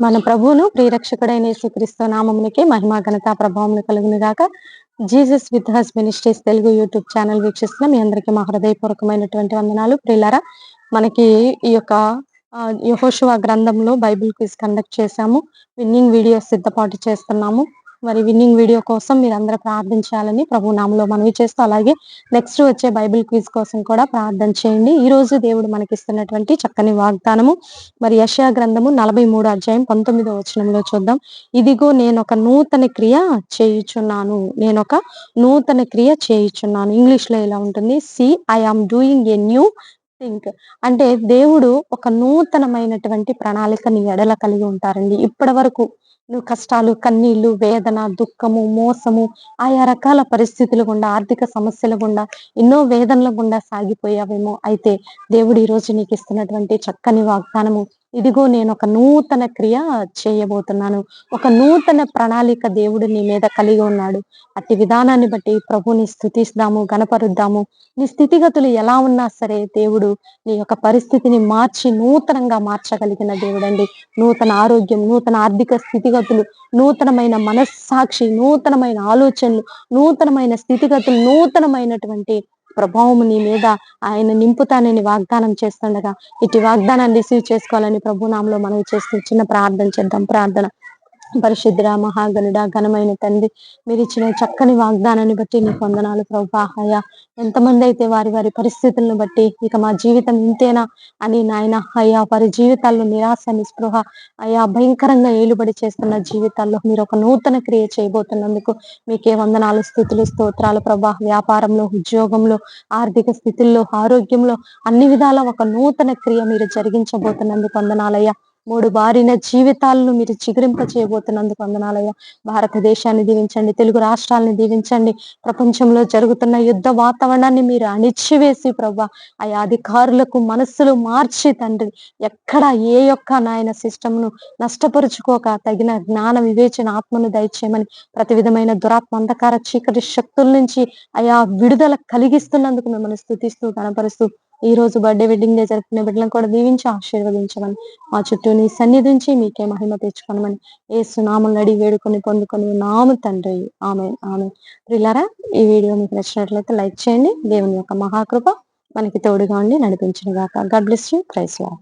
మన ప్రభువును ప్రియరక్షకుడైన యేసుక్రీస్తు నామమునికి మహిమ ఘనత ప్రభావములు కలుగును గాక. Jesus with has ministries Telugu YouTube channel వీక్షిస్తున్న మీ అందరికీ మా హృదయపూర్వకమైనటువంటి వందనాలు. ప్రియులారా, మనకి ఈ యొక్క యెహోషువ గ్రంథంలో బైబిల్ క్విజ్ కండక్ట్ చేశాము. విన్నింగ్ వీడియోస్ సిద్ధపాటు చేస్తున్నాము. మరి విన్నింగ్ వీడియో కోసం మీరందరూ ప్రార్థించాలని ప్రభు నామములో మనవి చేస్తూ, అలాగే నెక్స్ట్ వచ్చే బైబిల్ క్విజ్ కోసం కూడా ప్రార్థన చేయండి. ఈ రోజు దేవుడు మనకిస్తున్నటువంటి చక్కని వాగ్దానము మరి యెషయా గ్రంథము 43 అధ్యాయం 19వ వచనంలో చూద్దాం. ఇదిగో నేనొక నూతన క్రియ చేయుచున్నాను. ఇంగ్లీష్ లో ఇలా ఉంటుంది, see I am doing a new think. అంటే దేవుడు ఒక నూతనమైనటువంటి ప్రణాళిక నీ ఎడల కలిగి ఉంటారండి. ఇప్పటి వరకు నువ్వు కష్టాలు, కన్నీళ్లు, వేదన, దుఃఖము, మోసము, ఆయా రకాల పరిస్థితులు గుండా, ఆర్థిక సమస్యల గుండా, ఎన్నో వేదనల గుండా సాగిపోయావేమో. అయితే దేవుడు ఈ రోజు నీకు ఇస్తున్నటువంటి చక్కని వాగ్దానము, ఇదిగో నేను ఒక నూతన క్రియ చేయబోతున్నాను. ఒక నూతన ప్రణాళిక దేవుడు నీ మీద కలిగి ఉన్నాడు. అట్టి విధానాన్ని బట్టి ప్రభుని స్తుతిస్తాము, గణపరుద్దాము. నీ స్థితిగతులు ఎలా ఉన్నా సరే దేవుడు నీ యొక్క పరిస్థితిని మార్చి నూతనంగా మార్చగలిగిన దేవుడండి. నూతన ఆరోగ్యం, నూతన ఆర్థిక స్థితిగతులు, నూతనమైన మనస్సాక్షి, నూతనమైన ఆలోచనలు, నూతనమైన స్థితిగతులు, నూతనమైనటువంటి ప్రభావం నీ మీద ఆయన నింపుతానని వాగ్దానం చేస్తుండగా, ఇటు వాగ్దానాన్ని రిసీవ్ చేసుకోవాలని ప్రభు నామములో మనవి చేస్తూ చిన్న ప్రార్థన చేద్దాం. ప్రార్థన. పరిశుద్ధుడ, మహాగణుడ, ఘనమైన తండ్రి, మీరు ఇచ్చిన చక్కని వాగ్దానాన్ని బట్టి నీకు వందనాలు ప్రభువా. అయ్యా, ఎంతమంది అయితే వారి వారి పరిస్థితులను బట్టి ఇక మా జీవితం ఇంతేనా అని నాయన అయ్యా, వారి జీవితాల్లో నిరాశ, నిస్పృహ అయ్యా భయంకరంగా ఏలుబడి చేస్తున్న జీవితాల్లో మీరు ఒక నూతన క్రియ చేయబోతున్నందుకు మీకే వందనాలు, స్తుతులు, స్తోత్రాలు ప్రభా. వ్యాపారంలో, ఉద్యోగంలో, ఆర్థిక స్థితుల్లో, ఆరోగ్యంలో అన్ని విధాల ఒక నూతన క్రియ మీరు జరిగించబోతున్నందుకు వందనాలయ్యా. 3 బారిన జీవితాలను మీరు చిగురింప చేయబోతున్నందుకు వందనాలయ్యా. భారతదేశాన్ని దీవించండి, తెలుగు రాష్ట్రాలను దీవించండి. ప్రపంచంలో జరుగుతున్న యుద్ధ వాతావరణాన్ని మీరు అణిచివేసి ప్రభా, ఆయా అధికారులకు మనస్సులు మార్చి తండ్రి, ఎక్కడ ఏ యొక్క నాయన సిస్టమ్ను నష్టపరుచుకోక తగిన జ్ఞాన వివేచన ఆత్మను దయచేయమని, ప్రతి విధమైన దురాత్మ, అంధకార, చీకటి శక్తుల నుంచి ఆయా విడుదల కలిగిస్తున్నందుకు మిమ్మల్ని స్తుతిస్తూ గణపరుస్తూ, ఈ రోజు బర్త్డే, వెడ్డింగ్ డే జరుపుకునే బిడ్డలను కూడా దీవించి ఆశీర్వదించమని, మా చుట్టూ నీ సన్నిధించి మీకే మహిమ తెచ్చుకోనమని యేసు నామములో అడిగి వేడుకొని పొందుకొని ఉన్నాము తండ్రి. ఆమేన్, ఆమేన్. ప్రియులారా, ఈ వీడియో మీకు నచ్చినట్లయితే లైక్ చేయండి. దేవుని యొక్క మహాకృప మనకి తోడుగా ఉండి నడిపించును గాక. God bless you. Praise lord.